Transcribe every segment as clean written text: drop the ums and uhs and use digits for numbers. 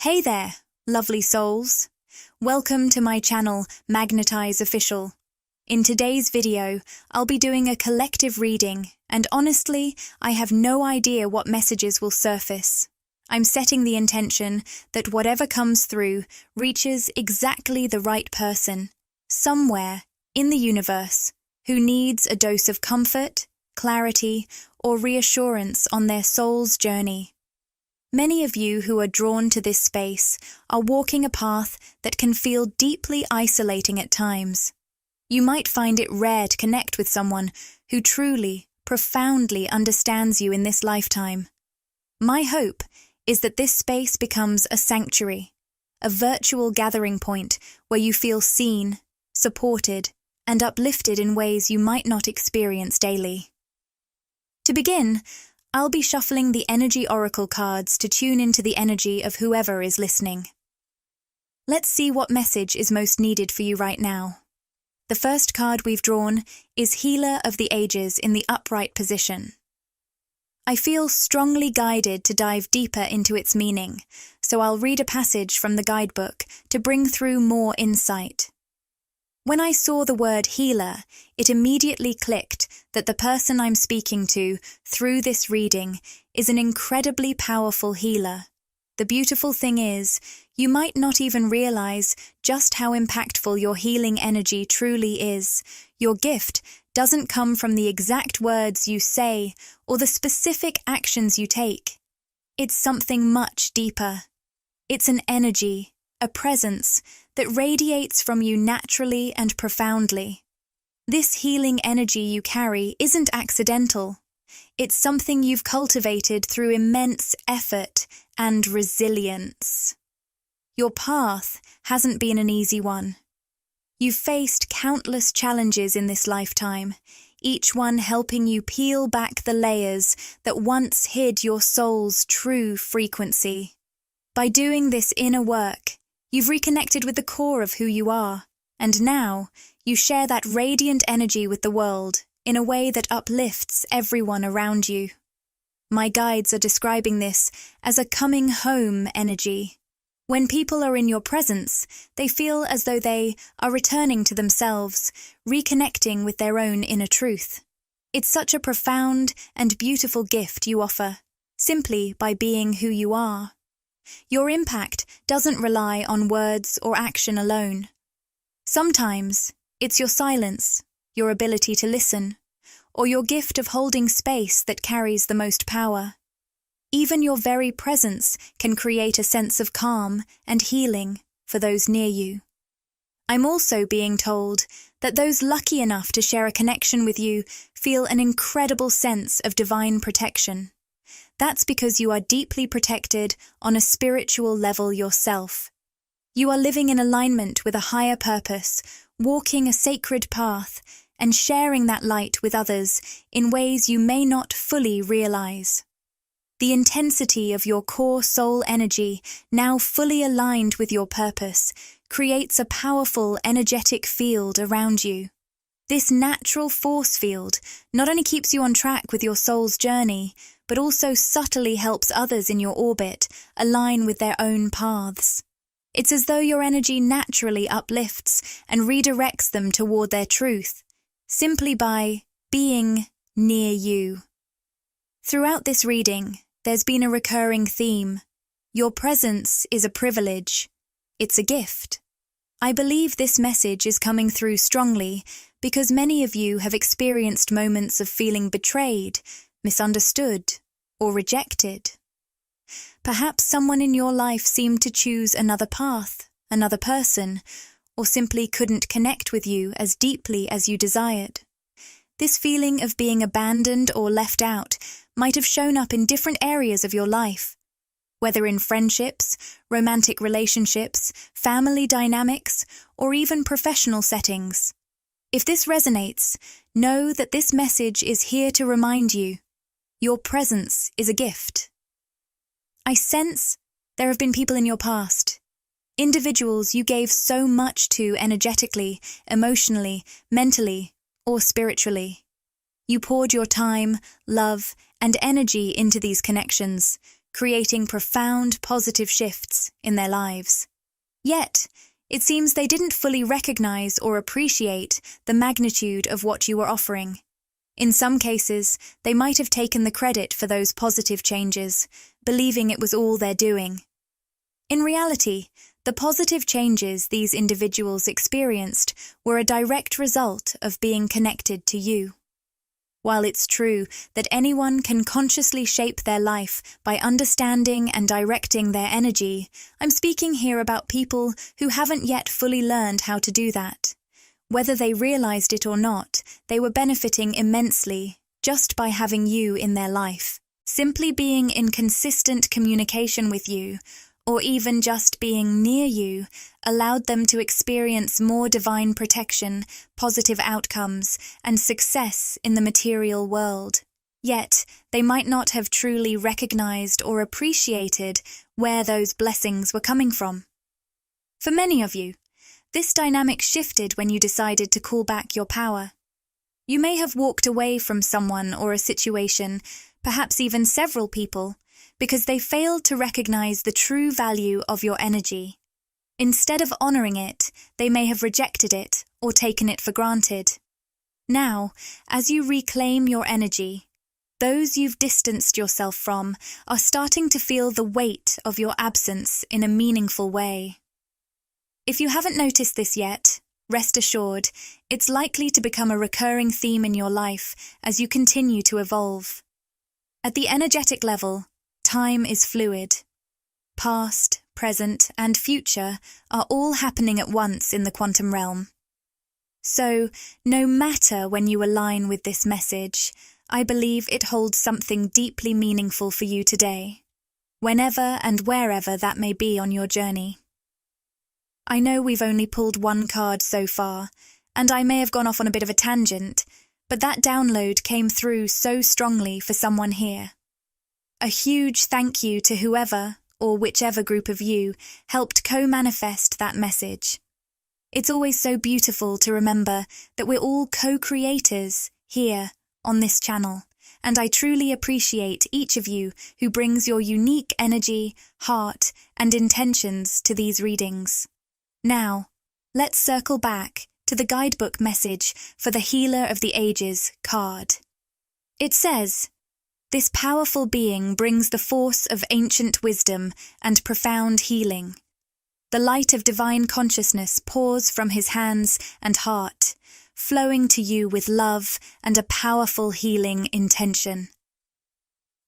Hey there, lovely souls. Welcome to my channel, Magnetize Official. In today's video, I'll be doing a collective reading, and honestly, I have no idea what messages will surface. I'm setting the intention that whatever comes through reaches exactly the right person, somewhere in the universe, who needs a dose of comfort, clarity, or reassurance on their soul's journey. Many of you who are drawn to this space are walking a path that can feel deeply isolating at times. You might find it rare to connect with someone who truly, profoundly understands you in this lifetime. My hope is that this space becomes a sanctuary, a virtual gathering point where you feel seen, supported, and uplifted in ways you might not experience daily. To begin, I'll be shuffling the energy oracle cards to tune into the energy of whoever is listening. Let's see what message is most needed for you right now. The first card we've drawn is Healer of the Ages in the upright position. I feel strongly guided to dive deeper into its meaning, so I'll read a passage from the guidebook to bring through more insight. When I saw the word healer, it immediately clicked that the person I'm speaking to through this reading is an incredibly powerful healer. The beautiful thing is, you might not even realize just how impactful your healing energy truly is. Your gift doesn't come from the exact words you say or the specific actions you take. It's something much deeper. It's an energy, a presence that radiates from you naturally and profoundly. This healing energy you carry isn't accidental. It's something you've cultivated through immense effort and resilience. Your path hasn't been an easy one. You've faced countless challenges in this lifetime, each one helping you peel back the layers that once hid your soul's true frequency. By doing this inner work, you've reconnected with the core of who you are, and now you share that radiant energy with the world in a way that uplifts everyone around you. My guides are describing this as a coming home energy. When people are in your presence, they feel as though they are returning to themselves, reconnecting with their own inner truth. It's such a profound and beautiful gift you offer, simply by being who you are. Your impact doesn't rely on words or action alone. Sometimes it's your silence, your ability to listen, or your gift of holding space that carries the most power. Even your very presence can create a sense of calm and healing for those near you. I'm also being told that those lucky enough to share a connection with you feel an incredible sense of divine protection. That's because you are deeply protected on a spiritual level yourself. You are living in alignment with a higher purpose, walking a sacred path, and sharing that light with others in ways you may not fully realize. The intensity of your core soul energy, now fully aligned with your purpose, creates a powerful energetic field around you. This natural force field not only keeps you on track with your soul's journey, but also subtly helps others in your orbit align with their own paths. It's as though your energy naturally uplifts and redirects them toward their truth, simply by being near you. Throughout this reading, there's been a recurring theme. Your presence is a privilege. It's a gift. I believe this message is coming through strongly because many of you have experienced moments of feeling betrayed, misunderstood, or rejected. Perhaps someone in your life seemed to choose another path, another person, or simply couldn't connect with you as deeply as you desired. This feeling of being abandoned or left out might have shown up in different areas of your life, whether in friendships, romantic relationships, family dynamics, or even professional settings. If this resonates, know that this message is here to remind you, your presence is a gift. I sense there have been people in your past, individuals you gave so much to energetically, emotionally, mentally, or spiritually. You poured your time, love, and energy into these connections, creating profound positive shifts in their lives. Yet, it seems they didn't fully recognize or appreciate the magnitude of what you were offering. In some cases, they might have taken the credit for those positive changes, believing it was all they're doing. In reality, the positive changes these individuals experienced were a direct result of being connected to you. While it's true that anyone can consciously shape their life by understanding and directing their energy, I'm speaking here about people who haven't yet fully learned how to do that. Whether they realized it or not, they were benefiting immensely just by having you in their life. Simply being in consistent communication with you, or even just being near you, allowed them to experience more divine protection, positive outcomes, and success in the material world. Yet, they might not have truly recognized or appreciated where those blessings were coming from. For many of you, this dynamic shifted when you decided to call back your power. You may have walked away from someone or a situation, perhaps even several people, because they failed to recognize the true value of your energy. Instead of honoring it, they may have rejected it or taken it for granted. Now, as you reclaim your energy, those you've distanced yourself from are starting to feel the weight of your absence in a meaningful way. If you haven't noticed this yet, rest assured, it's likely to become a recurring theme in your life as you continue to evolve. At the energetic level, time is fluid. Past, present, and future are all happening at once in the quantum realm. So, no matter when you align with this message, I believe it holds something deeply meaningful for you today, whenever and wherever that may be on your journey. I know we've only pulled one card so far, and I may have gone off on a bit of a tangent, but that download came through so strongly for someone here. A huge thank you to whoever, or whichever group of you, helped co-manifest that message. It's always so beautiful to remember that we're all co-creators here on this channel, and I truly appreciate each of you who brings your unique energy, heart, and intentions to these readings. Now, let's circle back to the guidebook message for the Healer of the Ages card. It says, "This powerful being brings the force of ancient wisdom and profound healing. The light of divine consciousness pours from his hands and heart, flowing to you with love and a powerful healing intention."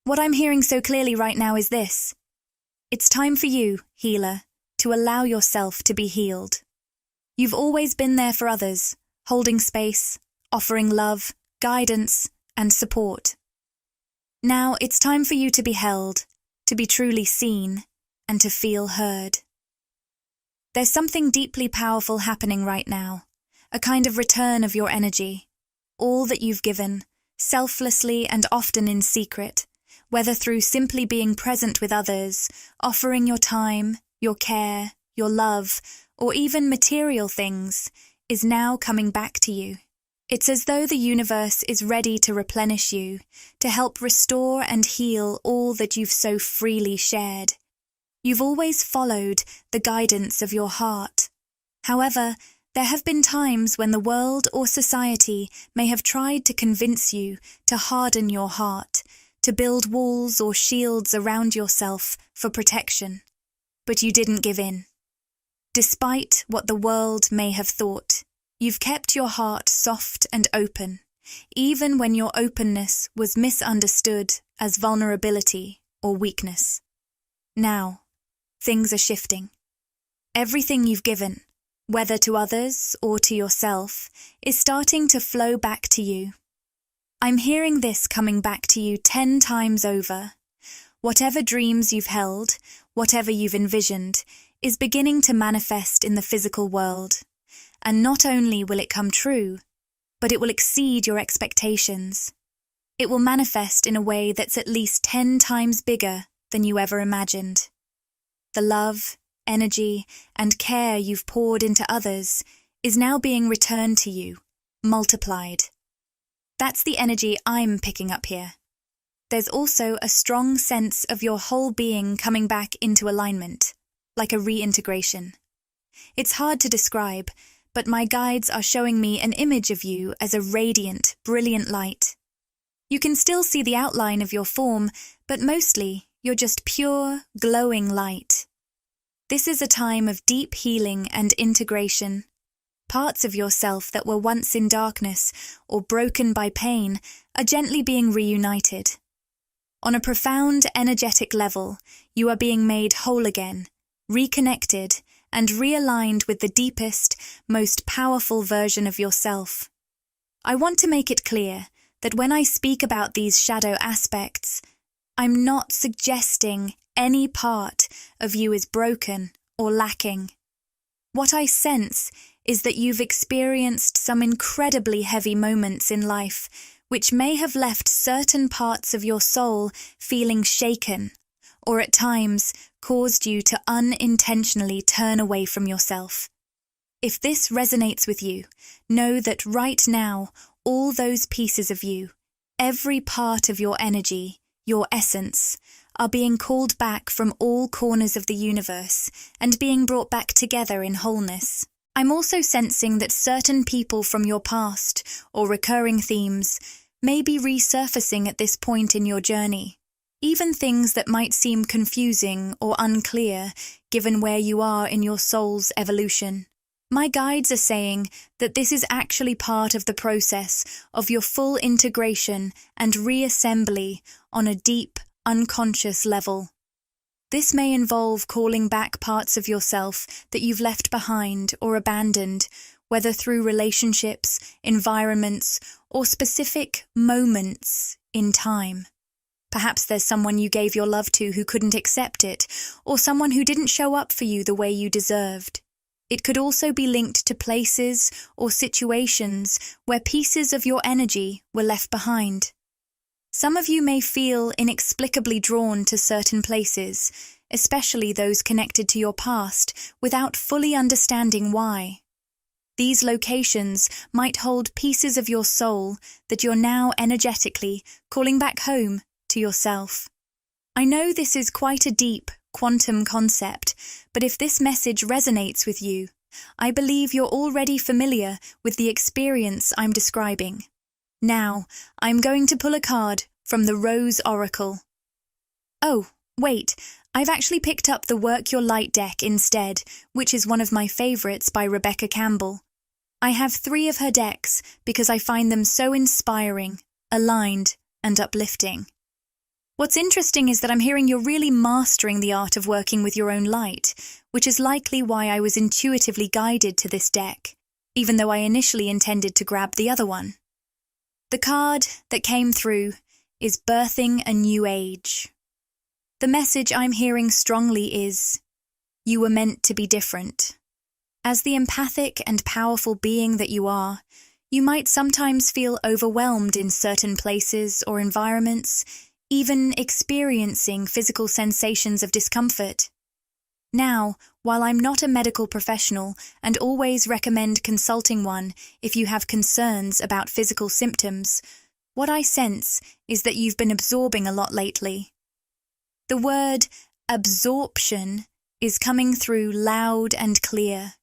What I'm hearing so clearly right now is this. It's time for you, healer, to allow yourself to be healed. You've always been there for others, holding space, offering love, guidance, and support. Now it's time for you to be held, to be truly seen, and to feel heard. There's something deeply powerful happening right now, a kind of return of your energy, all that you've given, selflessly and often in secret, whether through simply being present with others, offering your time, your care, your love, or even material things, is now coming back to you. It's as though the universe is ready to replenish you, to help restore and heal all that you've so freely shared. You've always followed the guidance of your heart. However, there have been times when the world or society may have tried to convince you to harden your heart, to build walls or shields around yourself for protection. But you didn't give in. Despite what the world may have thought, you've kept your heart soft and open, even when your openness was misunderstood as vulnerability or weakness. Now, things are shifting. Everything you've given, whether to others or to yourself, is starting to flow back to you. I'm hearing this coming back to you 10 times over. Whatever dreams you've held, whatever you've envisioned, is beginning to manifest in the physical world. And not only will it come true, but it will exceed your expectations. It will manifest in a way that's at least 10 times bigger than you ever imagined. The love, energy, and care you've poured into others is now being returned to you, multiplied. That's the energy I'm picking up here. there's also a strong sense of your whole being coming back into alignment, like a reintegration. It's hard to describe, but my guides are showing me an image of you as a radiant, brilliant light. You can still see the outline of your form, but mostly you're just pure, glowing light. This is a time of deep healing and integration. Parts of yourself that were once in darkness or broken by pain are gently being reunited. On a profound, energetic level, you are being made whole again, reconnected, and realigned with the deepest, most powerful version of yourself. I want to make it clear that when I speak about these shadow aspects, I'm not suggesting any part of you is broken or lacking. What I sense is that you've experienced some incredibly heavy moments in life, which may have left certain parts of your soul feeling shaken, or at times caused you to unintentionally turn away from yourself. If this resonates with you, know that right now, all those pieces of you, every part of your energy, your essence, are being called back from all corners of the universe and being brought back together in wholeness. I'm also sensing that certain people from your past or recurring themes may be resurfacing at this point in your journey. Even things that might seem confusing or unclear given where you are in your soul's evolution. My guides are saying that this is actually part of the process of your full integration and reassembly on a deep, unconscious level. This may involve calling back parts of yourself that you've left behind or abandoned, whether through relationships, environments, or specific moments in time. Perhaps there's someone you gave your love to who couldn't accept it, or someone who didn't show up for you the way you deserved. It could also be linked to places or situations where pieces of your energy were left behind. Some of you may feel inexplicably drawn to certain places, especially those connected to your past, without fully understanding why. These locations might hold pieces of your soul that you're now energetically calling back home to yourself. I know this is quite a deep quantum concept, but if this message resonates with you, I believe you're already familiar with the experience I'm describing. Now, I'm going to pull a card from the Rose Oracle. Oh, wait, I've actually picked up the Work Your Light deck instead, which is one of my favorites by Rebecca Campbell. I have 3 of her decks because I find them so inspiring, aligned, and uplifting. What's interesting is that I'm hearing you're really mastering the art of working with your own light, which is likely why I was intuitively guided to this deck, even though I initially intended to grab the other one. The card that came through is Birthing a New Age. The message I'm hearing strongly is, you were meant to be different. As the empathic and powerful being that you are, you might sometimes feel overwhelmed in certain places or environments, even experiencing physical sensations of discomfort. Now, while I'm not a medical professional and always recommend consulting one if you have concerns about physical symptoms, what I sense is that you've been absorbing a lot lately. The word absorption is coming through loud and clear.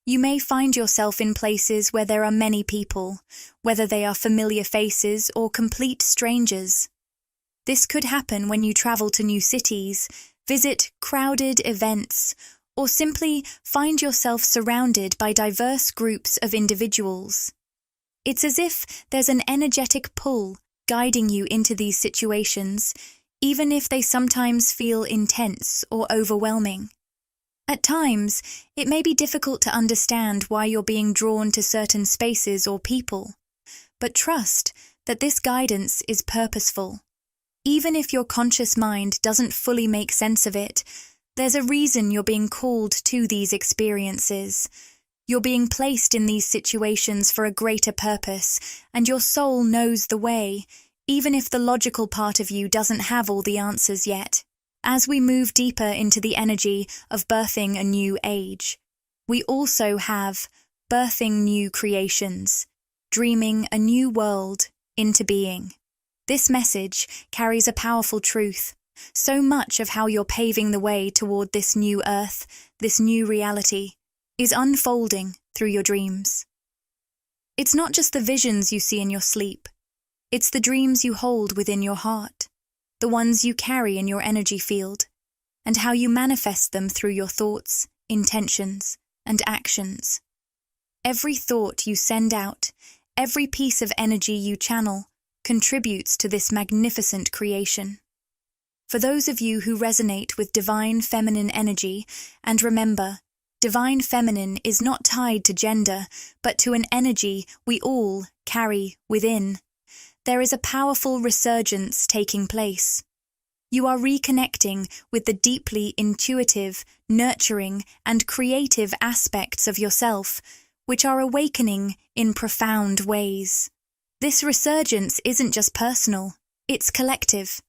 You may find yourself in places where there are many people, whether they are familiar faces or complete strangers. This could happen when you travel to new cities, visit crowded events, or simply find yourself surrounded by diverse groups of individuals. It's as if there's an energetic pull guiding you into these situations, even if they sometimes feel intense or overwhelming. At times, it may be difficult to understand why you're being drawn to certain spaces or people, but trust that this guidance is purposeful. Even if your conscious mind doesn't fully make sense of it, there's a reason you're being called to these experiences. You're being placed in these situations for a greater purpose, and your soul knows the way, even if the logical part of you doesn't have all the answers yet. As we move deeper into the energy of birthing a new age, we also have birthing new creations, dreaming a new world into being. This message carries a powerful truth. So much of how you're paving the way toward this new earth, this new reality, is unfolding through your dreams. It's not just the visions you see in your sleep. It's the dreams you hold within your heart, the ones you carry in your energy field, and how you manifest them through your thoughts, intentions, and actions. Every thought you send out, every piece of energy you channel, contributes to this magnificent creation. For those of you who resonate with divine feminine energy, and remember, divine feminine is not tied to gender, but to an energy we all carry within. There is a powerful resurgence taking place. You are reconnecting with the deeply intuitive, nurturing, and creative aspects of yourself, which are awakening in profound ways. This resurgence isn't just personal, it's collective.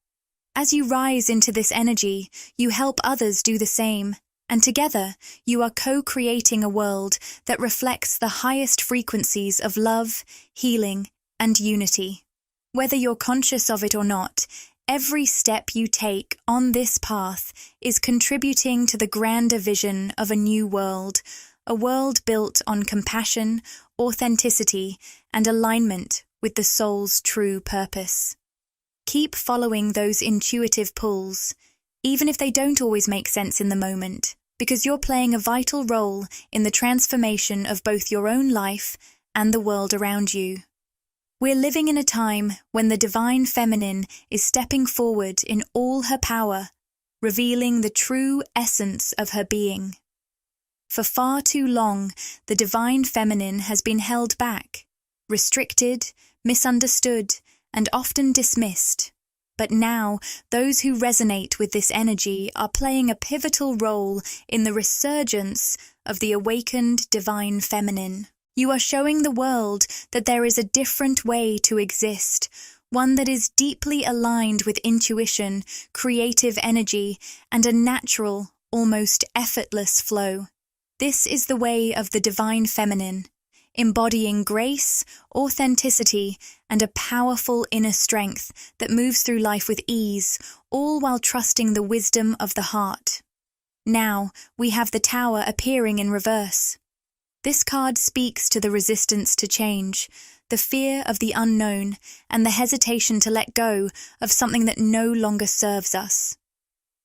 As you rise into this energy, you help others do the same, and together you are co-creating a world that reflects the highest frequencies of love, healing, and unity. Whether you're conscious of it or not, every step you take on this path is contributing to the grander vision of a new world, a world built on compassion, authenticity, and alignment with the soul's true purpose. Keep following those intuitive pulls, even if they don't always make sense in the moment, because you're playing a vital role in the transformation of both your own life and the world around you. We're living in a time when the divine feminine is stepping forward in all her power, revealing the true essence of her being. For far too long, the divine feminine has been held back, restricted, misunderstood, and often dismissed. But now, those who resonate with this energy are playing a pivotal role in the resurgence of the awakened divine feminine. You are showing the world that there is a different way to exist, one that is deeply aligned with intuition, creative energy, and a natural, almost effortless flow. This is the way of the divine feminine, embodying grace, authenticity, and a powerful inner strength that moves through life with ease, all while trusting the wisdom of the heart. Now, we have the Tower appearing in reverse. This card speaks to the resistance to change, the fear of the unknown, and the hesitation to let go of something that no longer serves us.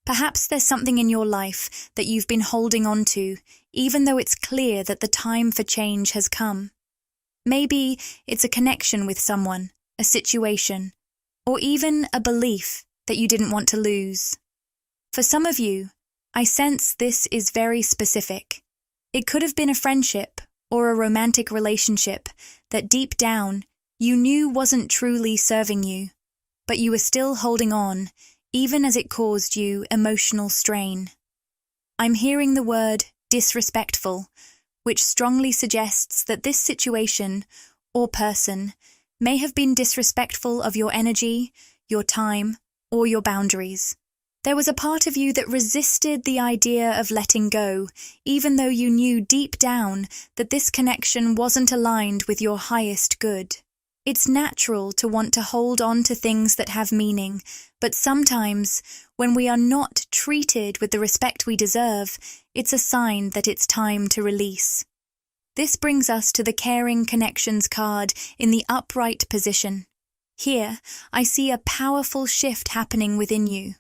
Perhaps there's something in your life that you've been holding on to, even though it's clear that the time for change has come. Maybe it's a connection with someone, a situation, or even a belief that you didn't want to lose. For some of you, I sense this is very specific. It could have been a friendship or a romantic relationship that deep down you knew wasn't truly serving you, but you were still holding on, even as it caused you emotional strain. I'm hearing the word disrespectful, which strongly suggests that this situation or person may have been disrespectful of your energy, your time, or your boundaries. There was a part of you that resisted the idea of letting go, even though you knew deep down that this connection wasn't aligned with your highest good. It's natural to want to hold on to things that have meaning, but sometimes, when we are not treated with the respect we deserve, it's a sign that it's time to release. This brings us to the Caring Connections card in the upright position. Here, I see a powerful shift happening within you.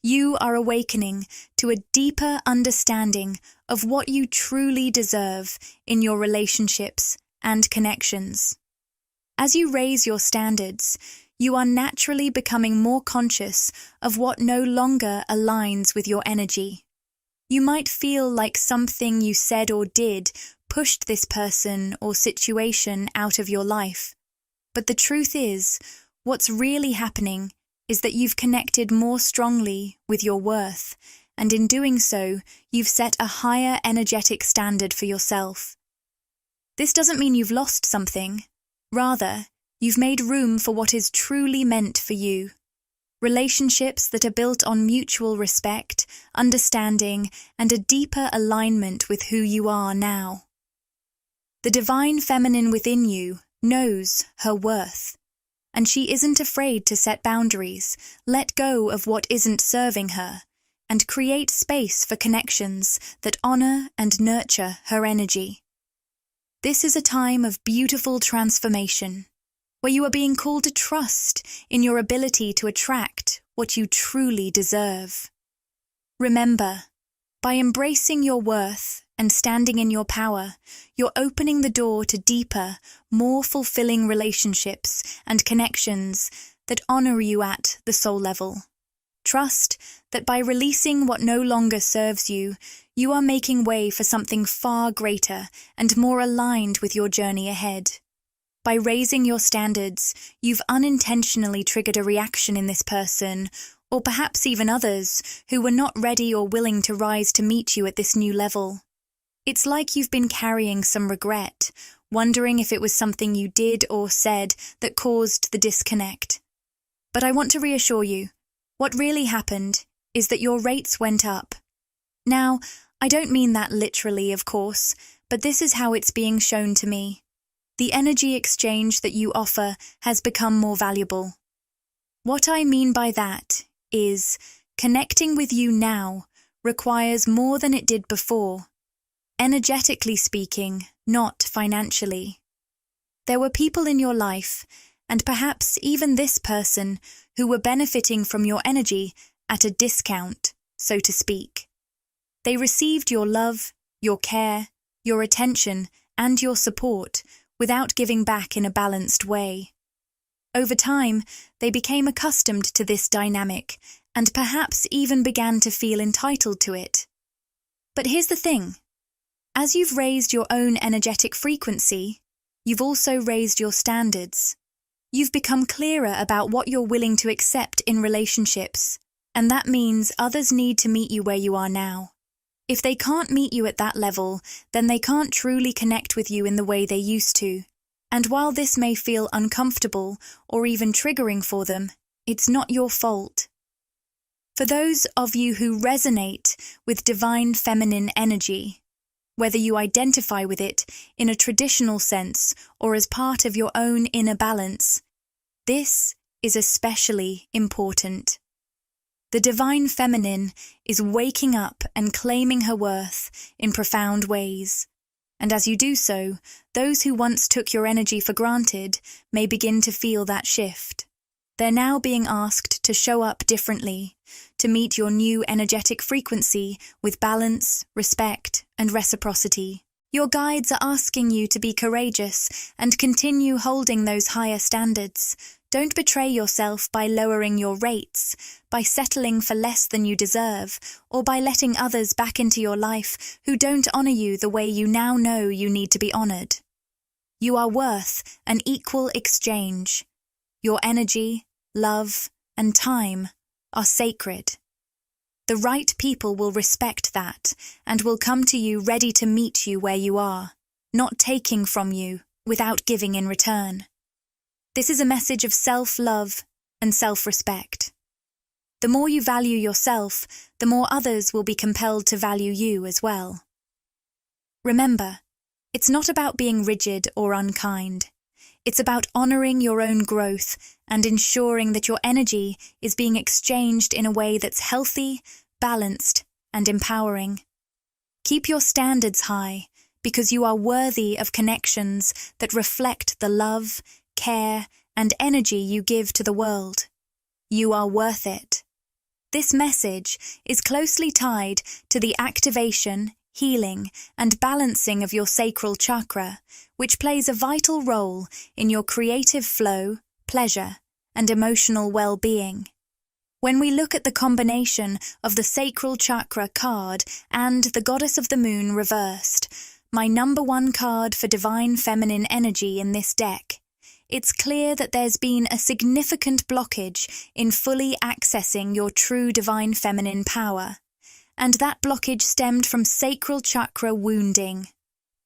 You are awakening to a deeper understanding of what you truly deserve in your relationships and connections. As you raise your standards, you are naturally becoming more conscious of what no longer aligns with your energy. You might feel like something you said or did pushed this person or situation out of your life. But the truth is, what's really happening is that you've connected more strongly with your worth, and in doing so, you've set a higher energetic standard for yourself. This doesn't mean you've lost something. Rather, you've made room for what is truly meant for you. Relationships that are built on mutual respect, understanding, and a deeper alignment with who you are now. The divine feminine within you knows her worth, and she isn't afraid to set boundaries, let go of what isn't serving her, and create space for connections that honor and nurture her energy. This is a time of beautiful transformation, where you are being called to trust in your ability to attract what you truly deserve. Remember, by embracing your worth and standing in your power, you're opening the door to deeper, more fulfilling relationships and connections that honor you at the soul level. Trust that by releasing what no longer serves you, you are making way for something far greater and more aligned with your journey ahead. By raising your standards, you've unintentionally triggered a reaction in this person, or perhaps even others, who were not ready or willing to rise to meet you at this new level. It's like you've been carrying some regret, wondering if it was something you did or said that caused the disconnect. But I want to reassure you, what really happened is that your rates went up. Now, I don't mean that literally, of course, but this is how it's being shown to me. The energy exchange that you offer has become more valuable. What I mean by that is, connecting with you now requires more than it did before. Energetically speaking, not financially. There were people in your life, and perhaps even this person, who were benefiting from your energy at a discount, so to speak. They received your love, your care, your attention, and your support without giving back in a balanced way. Over time, they became accustomed to this dynamic and perhaps even began to feel entitled to it. But here's the thing. As you've raised your own energetic frequency, you've also raised your standards. You've become clearer about what you're willing to accept in relationships, and that means others need to meet you where you are now. If they can't meet you at that level, then they can't truly connect with you in the way they used to. And while this may feel uncomfortable or even triggering for them, it's not your fault. For those of you who resonate with divine feminine energy, whether you identify with it in a traditional sense or as part of your own inner balance, this is especially important. The divine feminine is waking up and claiming her worth in profound ways. And as you do so, those who once took your energy for granted may begin to feel that shift. They're now being asked to show up differently, to meet your new energetic frequency with balance, respect, and reciprocity. Your guides are asking you to be courageous and continue holding those higher standards. Don't betray yourself by lowering your rates, by settling for less than you deserve, or by letting others back into your life who don't honor you the way you now know you need to be honored. You are worth an equal exchange. Your energy, love, and time are sacred. The right people will respect that and will come to you ready to meet you where you are, not taking from you without giving in return. This is a message of self-love and self-respect. The more you value yourself, the more others will be compelled to value you as well. Remember, it's not about being rigid or unkind. It's about honoring your own growth and ensuring that your energy is being exchanged in a way that's healthy, balanced, and empowering. Keep your standards high because you are worthy of connections that reflect the love, care, and energy you give to the world. You are worth it. This message is closely tied to the activation, healing, and balancing of your sacral chakra, which plays a vital role in your creative flow, pleasure, and emotional well-being. When we look at the combination of the sacral chakra card and the goddess of the moon reversed, my number one card for divine feminine energy in this deck, it's clear that there's been a significant blockage in fully accessing your true divine feminine power, and that blockage stemmed from sacral chakra wounding.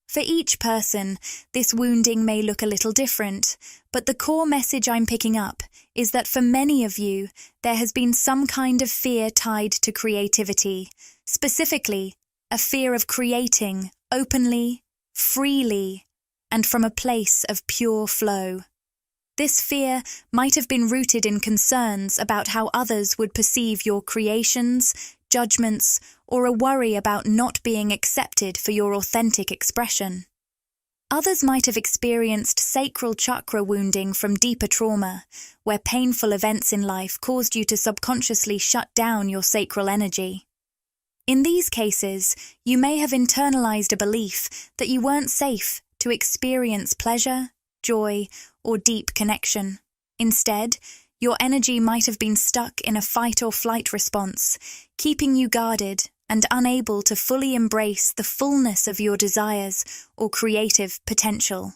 For each person, this wounding may look a little different, but the core message I'm picking up is that for many of you, there has been some kind of fear tied to creativity, specifically a fear of creating openly, freely, and from a place of pure flow. This fear might have been rooted in concerns about how others would perceive your creations, judgments, or a worry about not being accepted for your authentic expression. Others might have experienced sacral chakra wounding from deeper trauma, where painful events in life caused you to subconsciously shut down your sacral energy. In these cases, you may have internalized a belief that you weren't safe to experience pleasure, joy, or deep connection. Instead, your energy might have been stuck in a fight or flight response, keeping you guarded and unable to fully embrace the fullness of your desires or creative potential.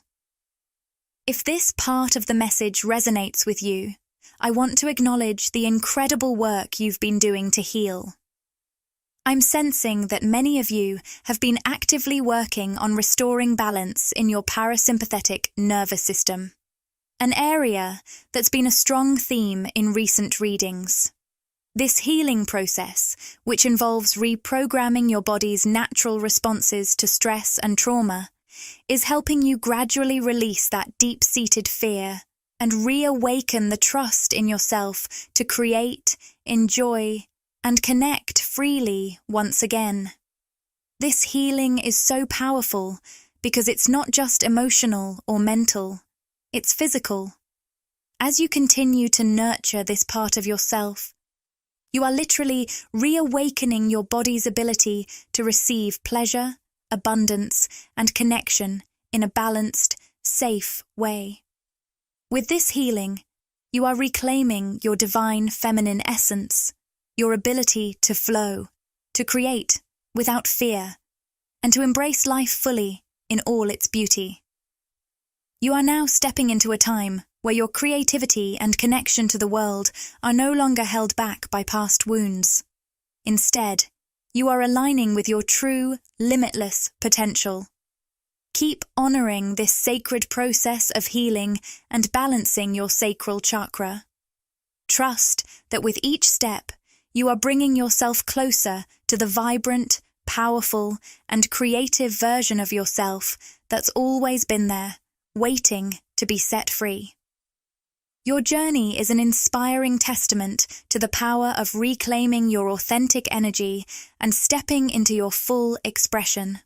If this part of the message resonates with you, I want to acknowledge the incredible work you've been doing to heal. I'm sensing that many of you have been actively working on restoring balance in your parasympathetic nervous system, an area that's been a strong theme in recent readings. This healing process, which involves reprogramming your body's natural responses to stress and trauma, is helping you gradually release that deep-seated fear and reawaken the trust in yourself to create, enjoy, and connect freely once again. This healing is so powerful because it's not just emotional or mental, it's physical. As you continue to nurture this part of yourself, you are literally reawakening your body's ability to receive pleasure, abundance, and connection in a balanced, safe way. With this healing, you are reclaiming your divine feminine essence, your ability to flow, to create without fear, and to embrace life fully in all its beauty. You are now stepping into a time where your creativity and connection to the world are no longer held back by past wounds. Instead, you are aligning with your true, limitless potential. Keep honoring this sacred process of healing and balancing your sacral chakra. Trust that with each step, you are bringing yourself closer to the vibrant, powerful, and creative version of yourself that's always been there, waiting to be set free. Your journey is an inspiring testament to the power of reclaiming your authentic energy and stepping into your full expression.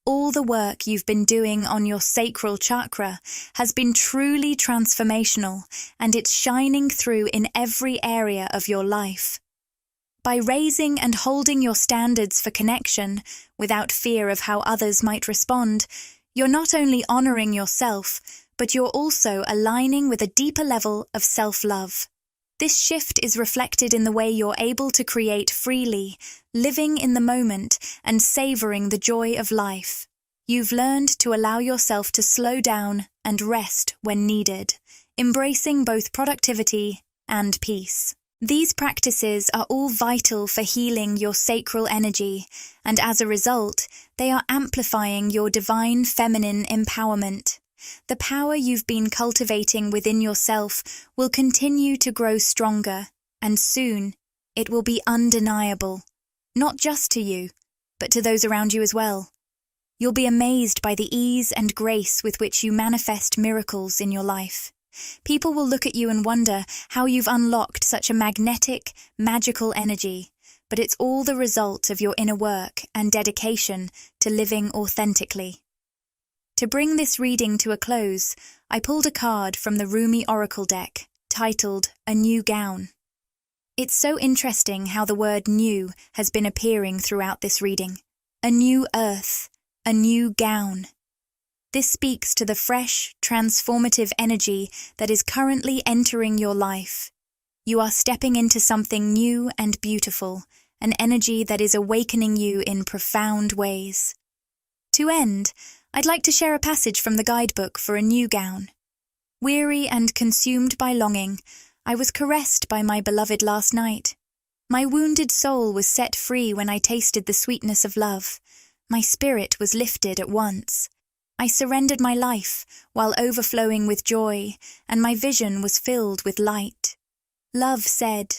All the work you've been doing on your sacral chakra has been truly transformational, and it's shining through in every area of your life. By raising and holding your standards for connection without fear of how others might respond, you're not only honoring yourself, but you're also aligning with a deeper level of self-love. This shift is reflected in the way you're able to create freely, living in the moment and savoring the joy of life. You've learned to allow yourself to slow down and rest when needed, embracing both productivity and peace. These practices are all vital for healing your sacral energy, and as a result, they are amplifying your divine feminine empowerment. The power you've been cultivating within yourself will continue to grow stronger, and soon it will be undeniable, not just to you, but to those around you as well. You'll be amazed by the ease and grace with which you manifest miracles in your life. People will look at you and wonder how you've unlocked such a magnetic, magical energy, but it's all the result of your inner work and dedication to living authentically. To bring this reading to a close, I pulled a card from the Rumi Oracle deck, titled A New Gown. It's so interesting how the word new has been appearing throughout this reading. A new earth, a new gown. This speaks to the fresh, transformative energy that is currently entering your life. You are stepping into something new and beautiful, an energy that is awakening you in profound ways. To end, I'd like to share a passage from the guidebook for A New Gown. Weary and consumed by longing, I was caressed by my beloved last night. My wounded soul was set free when I tasted the sweetness of love. My spirit was lifted at once. I surrendered my life while overflowing with joy, and my vision was filled with light. Love said,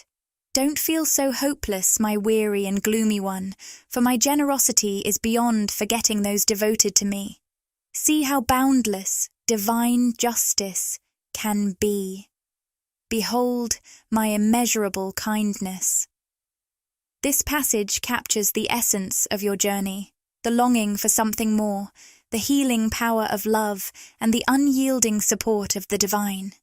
"Don't feel so hopeless, my weary and gloomy one, for my generosity is beyond forgetting those devoted to me. See how boundless, divine justice, can be. Behold my immeasurable kindness. This passage captures the essence of your journey, the longing for something more, the healing power of love, and the unyielding support of the divine.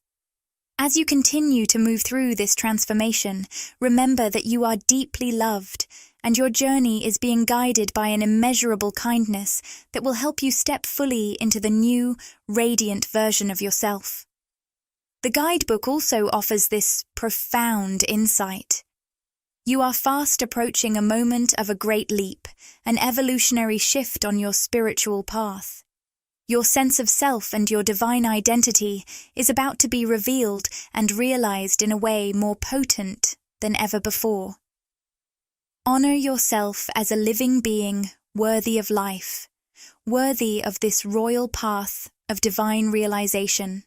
As you continue to move through this transformation, remember that you are deeply loved, and your journey is being guided by an immeasurable kindness that will help you step fully into the new, radiant version of yourself. The guidebook also offers this profound insight. You are fast approaching a moment of a great leap, an evolutionary shift on your spiritual path. Your sense of self and your divine identity is about to be revealed and realized in a way more potent than ever before. Honor yourself as a living being worthy of life, worthy of this royal path of divine realization.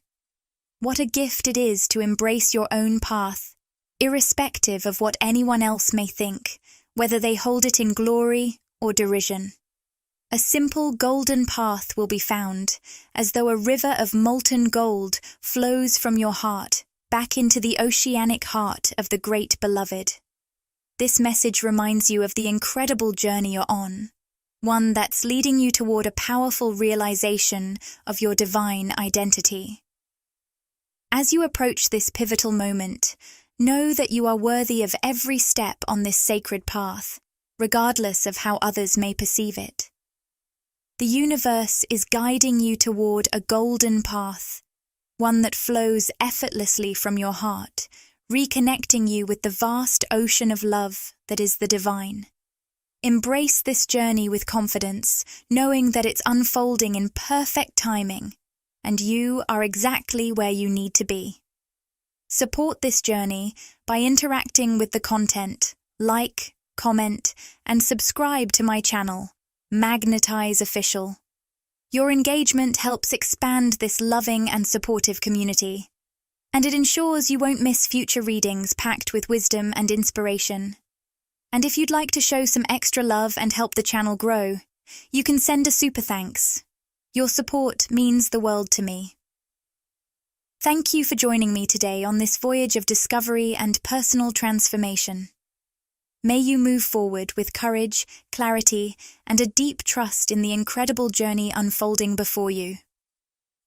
What a gift it is to embrace your own path, irrespective of what anyone else may think, whether they hold it in glory or derision. A simple golden path will be found, as though a river of molten gold flows from your heart back into the oceanic heart of the great beloved. This message reminds you of the incredible journey you're on, one that's leading you toward a powerful realization of your divine identity. As you approach this pivotal moment, know that you are worthy of every step on this sacred path, regardless of how others may perceive it. The universe is guiding you toward a golden path, one that flows effortlessly from your heart, reconnecting you with the vast ocean of love that is the divine. Embrace this journey with confidence, knowing that it's unfolding in perfect timing, and you are exactly where you need to be. Support this journey by interacting with the content, like, comment, and subscribe to my channel, Magnetize Official. Your engagement helps expand this loving and supportive community, and it ensures you won't miss future readings packed with wisdom and inspiration. And if you'd like to show some extra love and help the channel grow, you can send a super thanks. Your support means the world to me. Thank you for joining me today on this voyage of discovery and personal transformation. May you move forward with courage, clarity, and a deep trust in the incredible journey unfolding before you.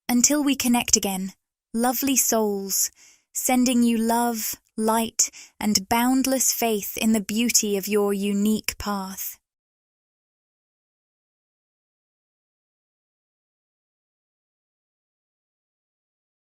Until we connect again, lovely souls, sending you love, light, and boundless faith in the beauty of your unique path.